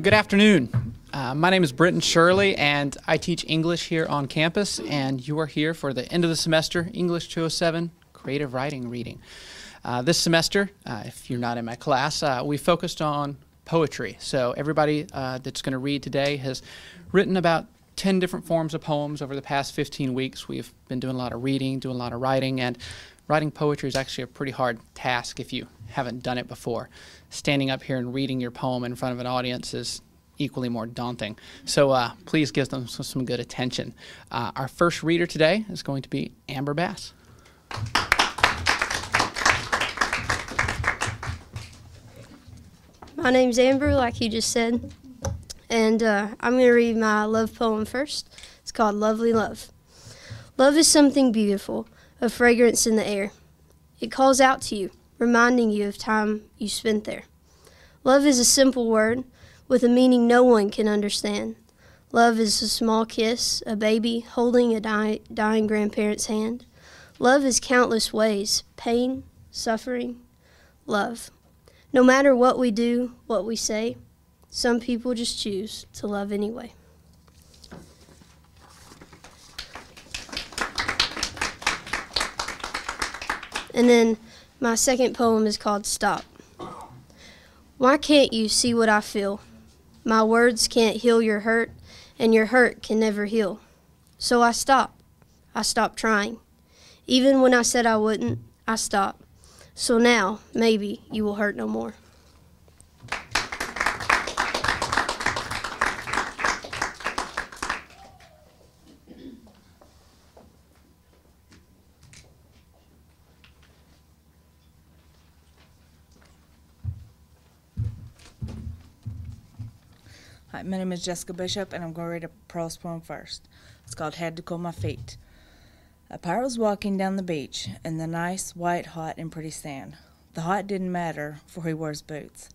Good afternoon. My name is Britton Shurley, and I teach English here on campus, and you are here for the end of the semester English 207 Creative Writing Reading. This semester, if you're not in my class, we focused on poetry. So everybody that's going to read today has written about 10 different forms of poems over the past 15 weeks. We've been doing a lot of reading, doing a lot of writing, and writing poetry is actually a pretty hard task if you haven't done it before. Standing up here and reading your poem in front of an audience is equally more daunting. So please give them some good attention. Our first reader today is going to be Amber Bass. My name's Amber, like you just said, and I'm going to read my love poem first. It's called Lovely Love. Love is something beautiful, a fragrance in the air. It calls out to you, reminding you of time you spent there. Love is a simple word with a meaning no one can understand. Love is a small kiss, a baby holding a dying grandparent's hand. Love is countless ways, pain, suffering, love. No matter what we do, what we say, some people just choose to love anyway. And then my second poem is called Stop. Why can't you see what I feel? My words can't heal your hurt, and your hurt can never heal. So I stop. I stopped trying. Even when I said I wouldn't, I stopped. So now, maybe, you will hurt no more. Hi, my name is Jessica Bishop, and I'm going to read a prose poem first. It's called Had to Cool My Feet. A pirate was walking down the beach in the nice, white, hot, and pretty sand. The hot didn't matter, for he wore his boots.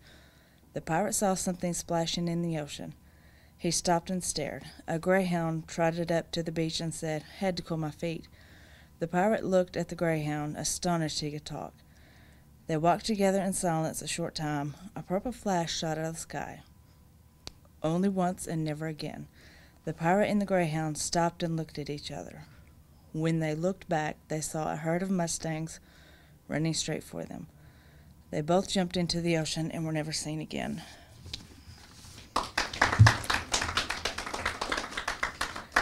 The pirate saw something splashing in the ocean. He stopped and stared. A greyhound trotted up to the beach and said, "Had to cool my feet." The pirate looked at the greyhound, astonished he could talk. They walked together in silence a short time. A purple flash shot out of the sky. Only once and never again. The pirate and the greyhound stopped and looked at each other. When they looked back, they saw a herd of mustangs running straight for them. They both jumped into the ocean and were never seen again.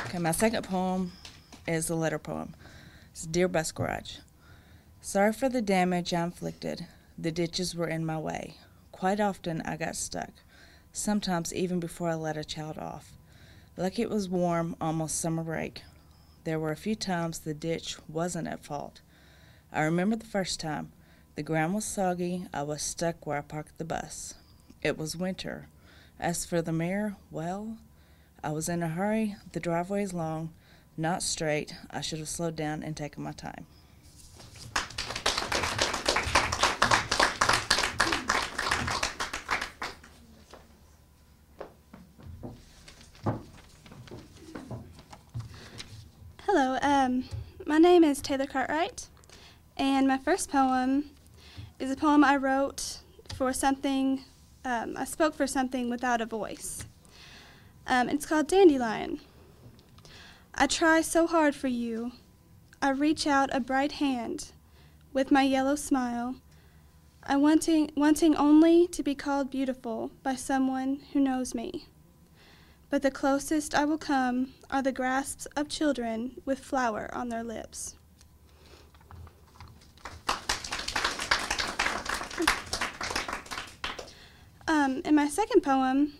Okay, my second poem is a letter poem. It's Dear Bus Garage. Sorry for the damage I inflicted. The ditches were in my way. Quite often I got stuck. Sometimes even before I let a child off. Lucky it was warm, almost summer break. There were a few times the ditch wasn't at fault. I remember the first time. The ground was soggy. I was stuck where I parked the bus. It was winter. As for the mirror, well, I was in a hurry. The driveway is long, not straight. I should have slowed down and taken my time. Hello, my name is Taylor Cartwright, and my first poem is a poem I wrote for something, I spoke for something without a voice. It's called Dandelion. I try so hard for you. I reach out a bright hand with my yellow smile. I wanting only to be called beautiful by someone who knows me. But the closest I will come are the grasps of children with flower on their lips. In my second poem,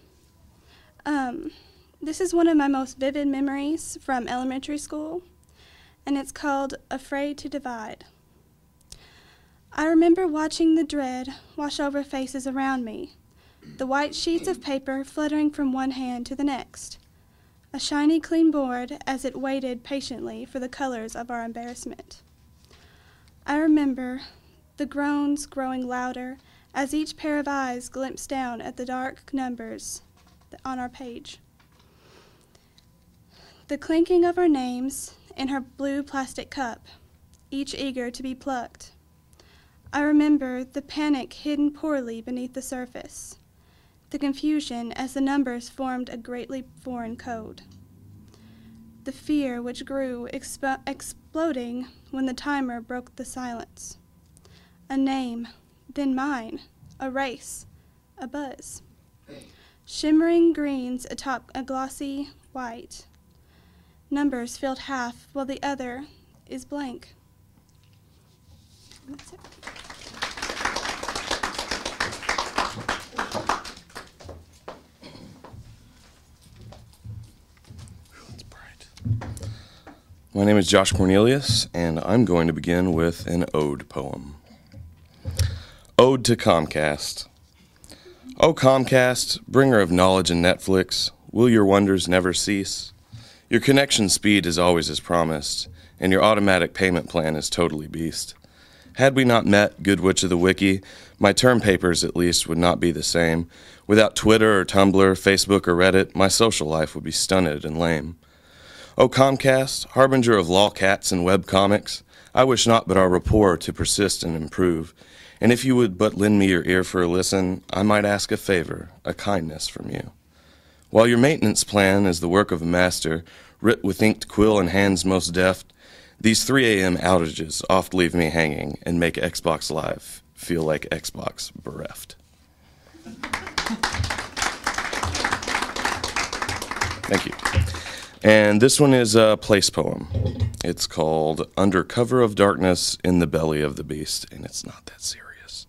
this is one of my most vivid memories from elementary school, and it's called Afraid to Divide. I remember watching the dread wash over faces around me, the white sheets of paper fluttering from one hand to the next, a shiny clean board as it waited patiently for the colors of our embarrassment. I remember the groans growing louder as each pair of eyes glimpsed down at the dark numbers on our page. The clinking of our names in her blue plastic cup, each eager to be plucked. I remember the panic hidden poorly beneath the surface, the confusion as the numbers formed a greatly foreign code. The fear which grew exploding when the timer broke the silence. A name, then mine, a race, a buzz. Shimmering greens atop a glossy white. Numbers filled half while the other is blank. That's it. My name is Josh Cornelius, and I'm going to begin with an ode poem. Ode to Comcast. O Comcast, bringer of knowledge and Netflix, will your wonders never cease? Your connection speed is always as promised, and your automatic payment plan is totally beast. Had we not met, good witch of the wiki, my term papers at least would not be the same. Without Twitter or Tumblr, Facebook or Reddit, my social life would be stunted and lame. O Comcast, harbinger of lolcats and webcomics, I wish not but our rapport to persist and improve. And if you would but lend me your ear for a listen, I might ask a favor, a kindness from you. While your maintenance plan is the work of a master, writ with inked quill and hands most deft, these 3 a.m. outages oft leave me hanging and make Xbox Live feel like Xbox bereft. Thank you. And this one is a place poem. It's called Under Cover of Darkness in the Belly of the Beast, and it's not that serious.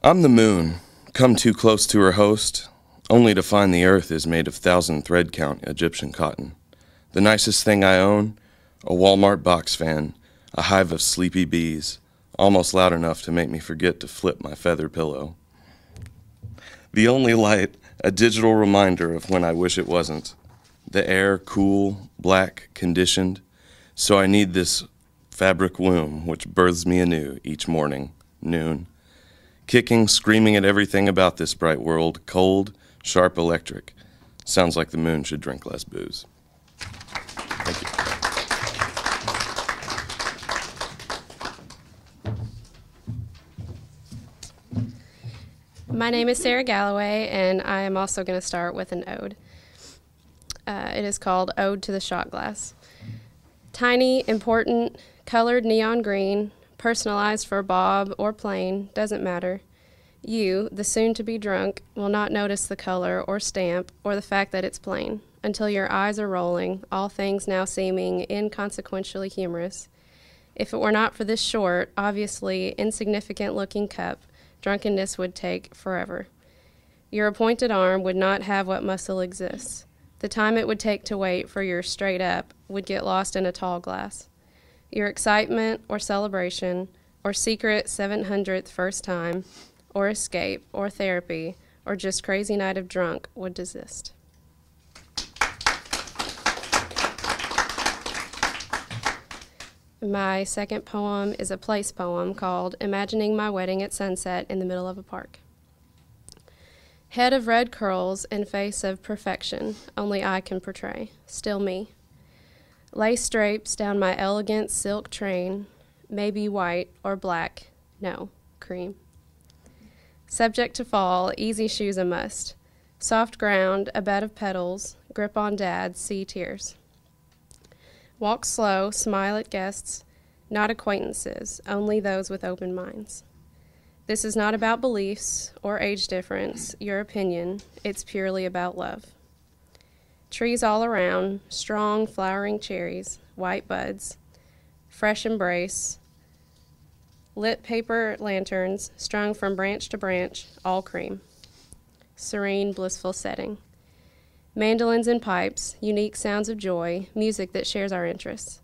I'm the moon, come too close to her host, only to find the earth is made of 1,000 thread count Egyptian cotton. The nicest thing I own, a Walmart box fan, a hive of sleepy bees, almost loud enough to make me forget to flip my feather pillow. The only light, a digital reminder of when I wish it wasn't. The air cool, black, conditioned, so I need this fabric womb which births me anew each morning, noon. Kicking, screaming at everything about this bright world, cold, sharp electric. Sounds like the moon should drink less booze. Thank you. My name is Sarah Galloway, and I am also going to start with an ode. It is called Ode to the Shot Glass. Tiny, important, colored neon green, personalized for Bob or plain, doesn't matter. You, the soon-to-be drunk, will not notice the color or stamp or the fact that it's plain until your eyes are rolling, all things now seeming inconsequentially humorous. If it were not for this short, obviously insignificant-looking cup, drunkenness would take forever. Your appointed arm would not have what muscle exists. The time it would take to wait for your straight up would get lost in a tall glass. Your excitement or celebration or secret 700th first time or escape or therapy or just crazy night of drunk would desist. My second poem is a place poem called Imagining My Wedding at Sunset in the Middle of a Park. Head of red curls and face of perfection, only I can portray, still me. Lace drapes down my elegant silk train, maybe white or black, no, cream. Subject to fall, easy shoes a must. Soft ground, a bed of petals, grip on dad, see tears. Walk slow, smile at guests, not acquaintances, only those with open minds. This is not about beliefs or age difference, your opinion, it's purely about love. Trees all around, strong flowering cherries, white buds, fresh embrace, lit paper lanterns strung from branch to branch, all cream. Serene, blissful setting. Mandolins and pipes, unique sounds of joy, music that shares our interests.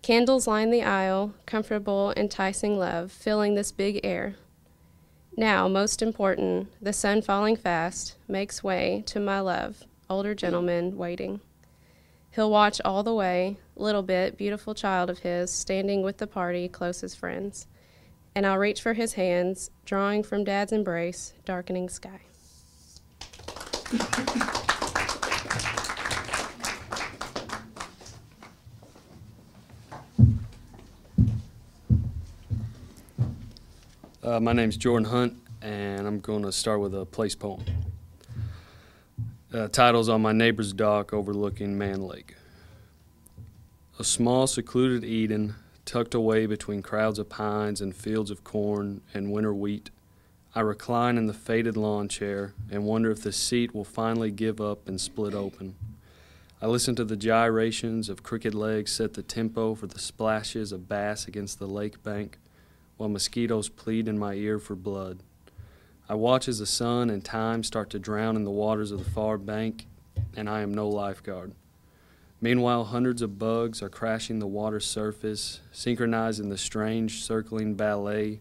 Candles line the aisle, comfortable, enticing love, filling this big air. Now, most important, the sun falling fast makes way to my love, older gentleman waiting. He'll watch all the way, little bit, beautiful child of his, standing with the party, closest friends. And I'll reach for his hands, drawing from dad's embrace, darkening sky. My name's Jordan Hunt, and I'm going to start with a place poem. Title's On My Neighbor's Dock Overlooking Man Lake. A small secluded Eden, tucked away between crowds of pines and fields of corn and winter wheat, I recline in the faded lawn chair and wonder if the seat will finally give up and split open. I listen to the gyrations of crooked legs set the tempo for the splashes of bass against the lake bank, while mosquitoes plead in my ear for blood. I watch as the sun and time start to drown in the waters of the far bank, and I am no lifeguard. Meanwhile, hundreds of bugs are crashing the water surface, synchronized in the strange circling ballet,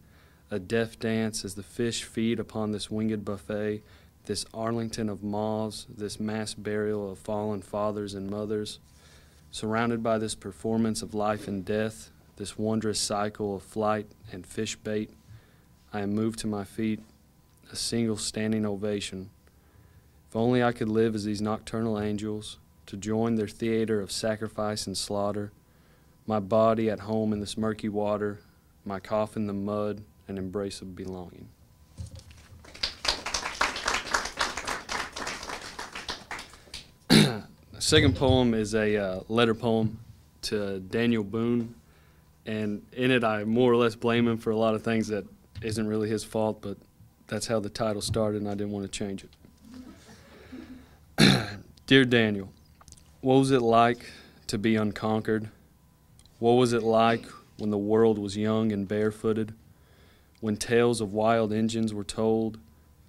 a death dance as the fish feed upon this winged buffet, this Arlington of moths, this mass burial of fallen fathers and mothers. Surrounded by this performance of life and death, this wondrous cycle of flight and fish bait, I am moved to my feet, a single standing ovation. If only I could live as these nocturnal angels, to join their theater of sacrifice and slaughter, my body at home in this murky water, my coffin the mud, an embrace of belonging. The second poem is a letter poem to Daniel Boone, and in it I more or less blame him for a lot of things that isn't really his fault, but that's how the title started and I didn't want to change it. Dear Daniel, what was it like to be unconquered? What was it like when the world was young and barefooted? When tales of wild engines were told,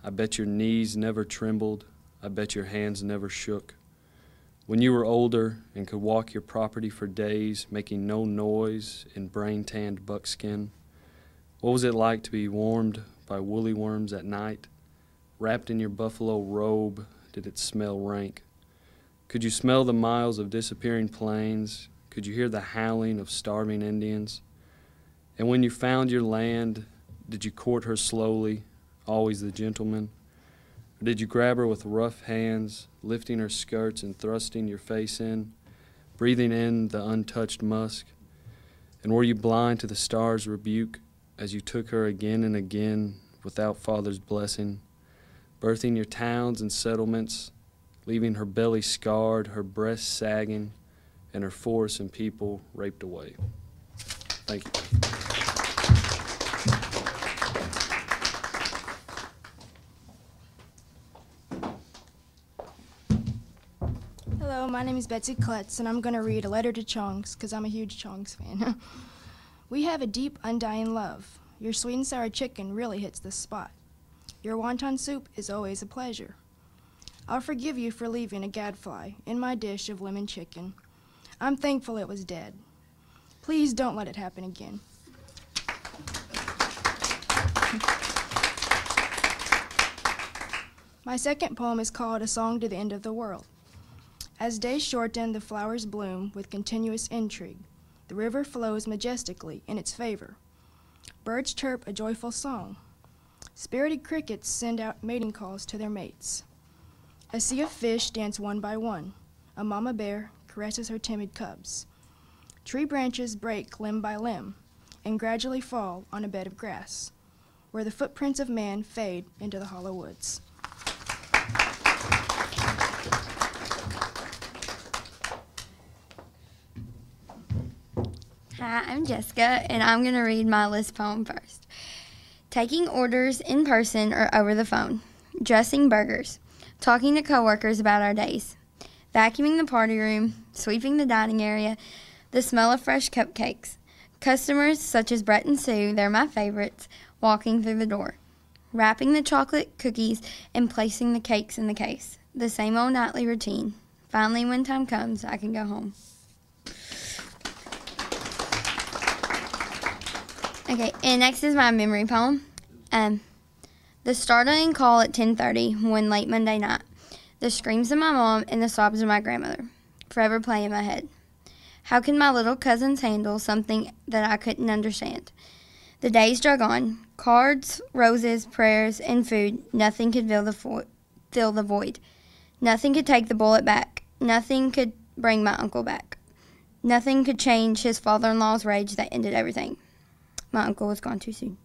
I bet your knees never trembled, I bet your hands never shook. When you were older and could walk your property for days, making no noise in brain-tanned buckskin, what was it like to be warmed by woolly worms at night? Wrapped in your buffalo robe, did it smell rank? Could you smell the miles of disappearing plains? Could you hear the howling of starving Indians? And when you found your land, did you court her slowly, always the gentleman? Or did you grab her with rough hands, lifting her skirts and thrusting your face in, breathing in the untouched musk? And were you blind to the stars' rebuke as you took her again and again without father's blessing, birthing your towns and settlements, leaving her belly scarred, her breasts sagging, and her forests and people raped away? Thank you. Hello, my name is Betsy Klutts, and I'm going to read a letter to Chongs because I'm a huge Chongs fan. We have a deep, undying love. Your sweet and sour chicken really hits the spot. Your wonton soup is always a pleasure. I'll forgive you for leaving a gadfly in my dish of lemon chicken. I'm thankful it was dead. Please don't let it happen again. My second poem is called A Song to the End of the World. As days shorten, the flowers bloom with continuous intrigue. The river flows majestically in its favor. Birds chirp a joyful song. Spirited crickets send out mating calls to their mates. A sea of fish dance one by one. A mama bear caresses her timid cubs. Tree branches break limb by limb and gradually fall on a bed of grass, where the footprints of man fade into the hollow woods. Hi, I'm Jessica, and I'm going to read my list poem first. Taking orders in person or over the phone. Dressing burgers. Talking to coworkers about our days. Vacuuming the party room. Sweeping the dining area. The smell of fresh cupcakes. Customers such as Brett and Sue, they're my favorites, walking through the door. Wrapping the chocolate cookies and placing the cakes in the case. The same old nightly routine. Finally, when time comes, I can go home. Okay, and next is my memory poem. The startling call at 10:30 one late Monday night. The screams of my mom and the sobs of my grandmother forever play in my head. How can my little cousins handle something that I couldn't understand? The days drug on. Cards, roses, prayers, and food. Nothing could fill the void. Nothing could take the bullet back. Nothing could bring my uncle back. Nothing could change his father-in-law's rage that ended everything. My uncle was gone too soon.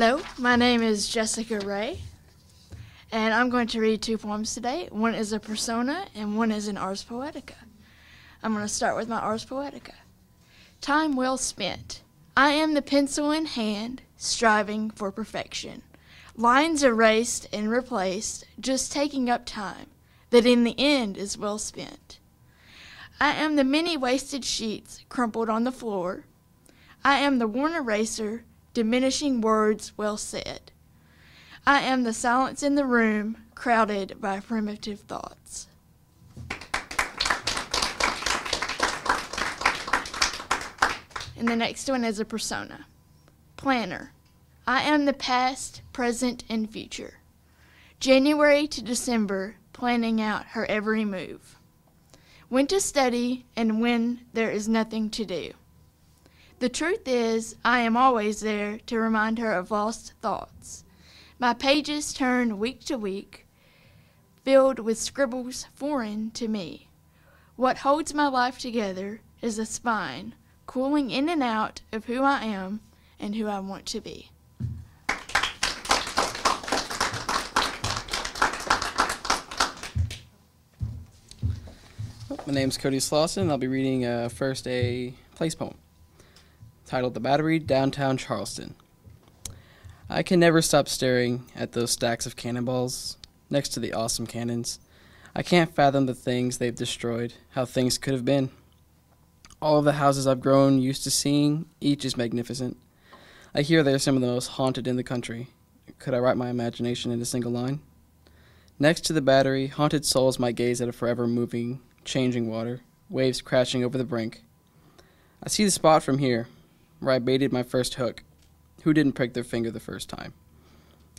Hello, my name is Jessica Ray, and I'm going to read 2 poems today. One is a persona, and one is an Ars Poetica. I'm going to start with my Ars Poetica. Time well spent. I am the pencil in hand, striving for perfection. Lines erased and replaced, just taking up time, that in the end is well spent. I am the many wasted sheets crumpled on the floor. I am the worn eraser, diminishing words well said. I am the silence in the room, crowded by primitive thoughts. And the next one is a persona. Planner. I am the past, present, and future. January to December, planning out her every move. When to study and when there is nothing to do. The truth is, I am always there to remind her of lost thoughts. My pages turn week to week, filled with scribbles foreign to me. What holds my life together is a spine, cooling in and out of who I am and who I want to be. My name's Codi Slawson, and I'll be reading first a place poem titled The Battery, Downtown Charleston. I can never stop staring at those stacks of cannonballs next to the awesome cannons. I can't fathom the things they've destroyed, how things could have been. All of the houses I've grown used to seeing, each is magnificent. I hear they're some of the most haunted in the country. Could I write my imagination in a single line? Next to the battery, haunted souls might gaze at a forever moving, changing water, waves crashing over the brink. I see the spot from here, where I baited my first hook. Who didn't prick their finger the first time?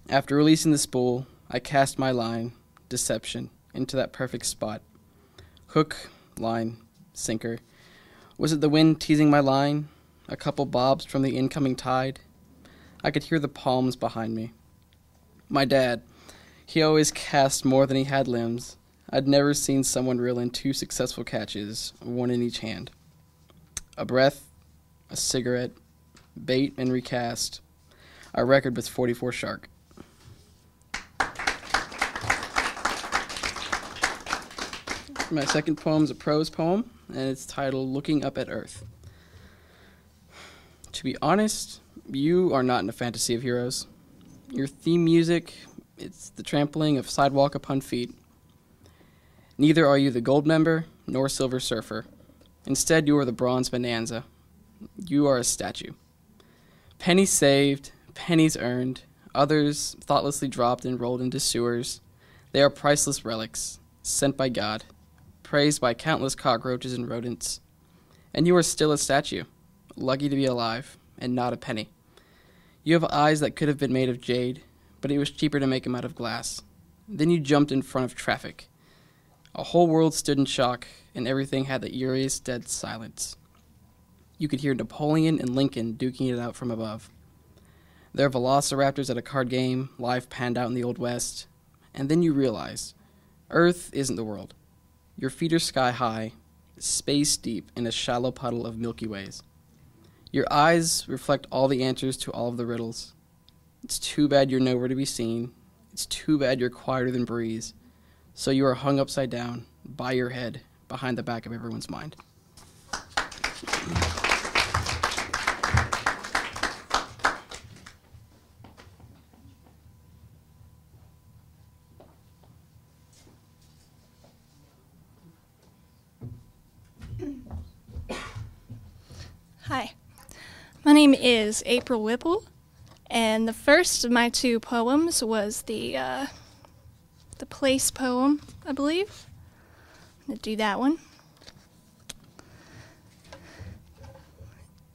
After releasing the spool, I cast my line, deception, into that perfect spot. Hook, line, sinker. Was it the wind teasing my line? A couple bobs from the incoming tide? I could hear the palms behind me. My dad, he always cast more than he had limbs. I'd never seen someone reel in 2 successful catches, one in each hand. A breath, a cigarette, bait, and recast. Our record was 44 shark. My second poem is a prose poem, and it's titled Looking Up at Earth. To be honest, you are not in a fantasy of heroes. Your theme music, it's the trampling of sidewalk upon feet. Neither are you the gold member nor silver surfer. Instead, you are the bronze bonanza. You are a statue. Pennies saved, pennies earned, others thoughtlessly dropped and rolled into sewers. They are priceless relics, sent by God, praised by countless cockroaches and rodents. And you are still a statue, lucky to be alive, and not a penny. You have eyes that could have been made of jade, but it was cheaper to make them out of glass. Then you jumped in front of traffic. A whole world stood in shock, and everything had the eeriest dead silence. You could hear Napoleon and Lincoln duking it out from above. There are velociraptors at a card game, life panned out in the Old West. And then you realize, Earth isn't the world. Your feet are sky high, space deep in a shallow puddle of Milky Ways. Your eyes reflect all the answers to all of the riddles. It's too bad you're nowhere to be seen. It's too bad you're quieter than breeze. So you are hung upside down, by your head, behind the back of everyone's mind. Hi, my name is April Whipple, and the first of my 2 poems was the place poem, I believe. I'm going to do that one.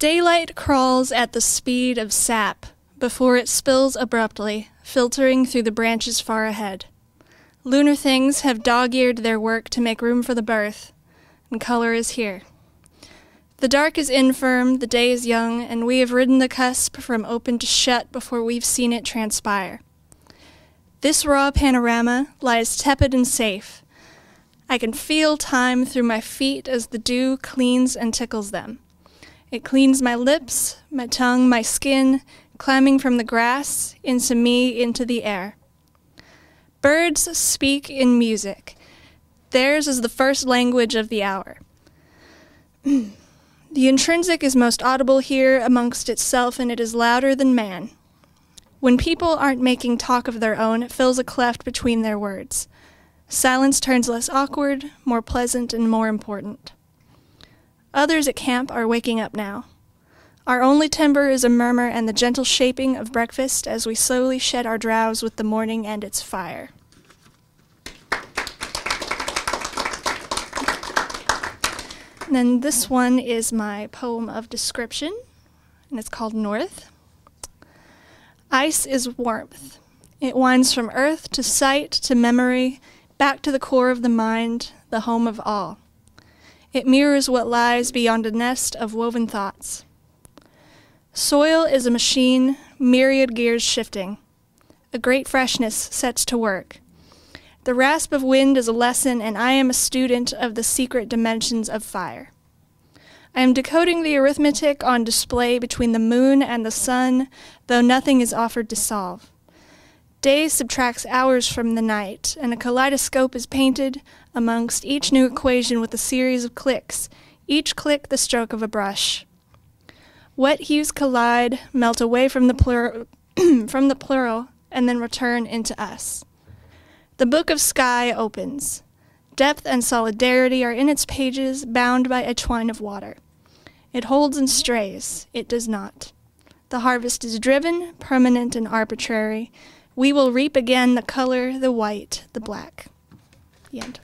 Daylight crawls at the speed of sap before it spills abruptly, filtering through the branches far ahead. Lunar things have dog-eared their work to make room for the birth, and color is here. The dark is infirm, the day is young, and we have ridden the cusp from open to shut before we've seen it transpire. This raw panorama lies tepid and safe. I can feel time through my feet as the dew cleans and tickles them. It cleans my lips, my tongue, my skin, climbing from the grass into me into the air. Birds speak in music. Theirs is the first language of the hour. The intrinsic is most audible here amongst itself, and it is louder than man. When people aren't making talk of their own, it fills a cleft between their words. Silence turns less awkward, more pleasant, and more important. Others at camp are waking up now. Our only timber is a murmur and the gentle shaping of breakfast as we slowly shed our drowse with the morning and its fire. And then this one is my poem of description, and it's called North. Ice is warmth. It winds from earth to sight to memory, back to the core of the mind, the home of all. It mirrors what lies beyond a nest of woven thoughts. Soil is a machine, myriad gears shifting. A great freshness sets to work. The rasp of wind is a lesson, and I am a student of the secret dimensions of fire. I am decoding the arithmetic on display between the moon and the sun, though nothing is offered to solve. Day subtracts hours from the night, and a kaleidoscope is painted amongst each new equation with a series of clicks, each click the stroke of a brush. Wet hues collide, melt away from the plural, and then return into us. The book of sky opens. Depth and solidarity are in its pages, bound by a twine of water. It holds and strays. It does not. The harvest is driven, permanent and arbitrary. We will reap again the color, the white, the black. The end.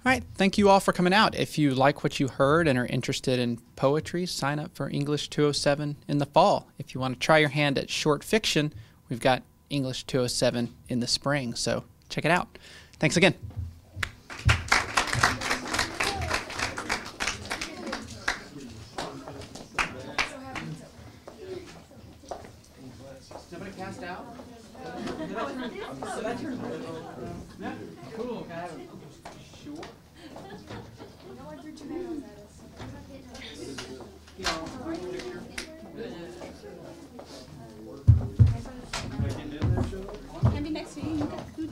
All right, thank you all for coming out. If you like what you heard and are interested in poetry, sign up for English 207 in the fall. If you want to try your hand at short fiction, we've got English 207 in the spring, so check it out. Thanks again. Somebody cast out?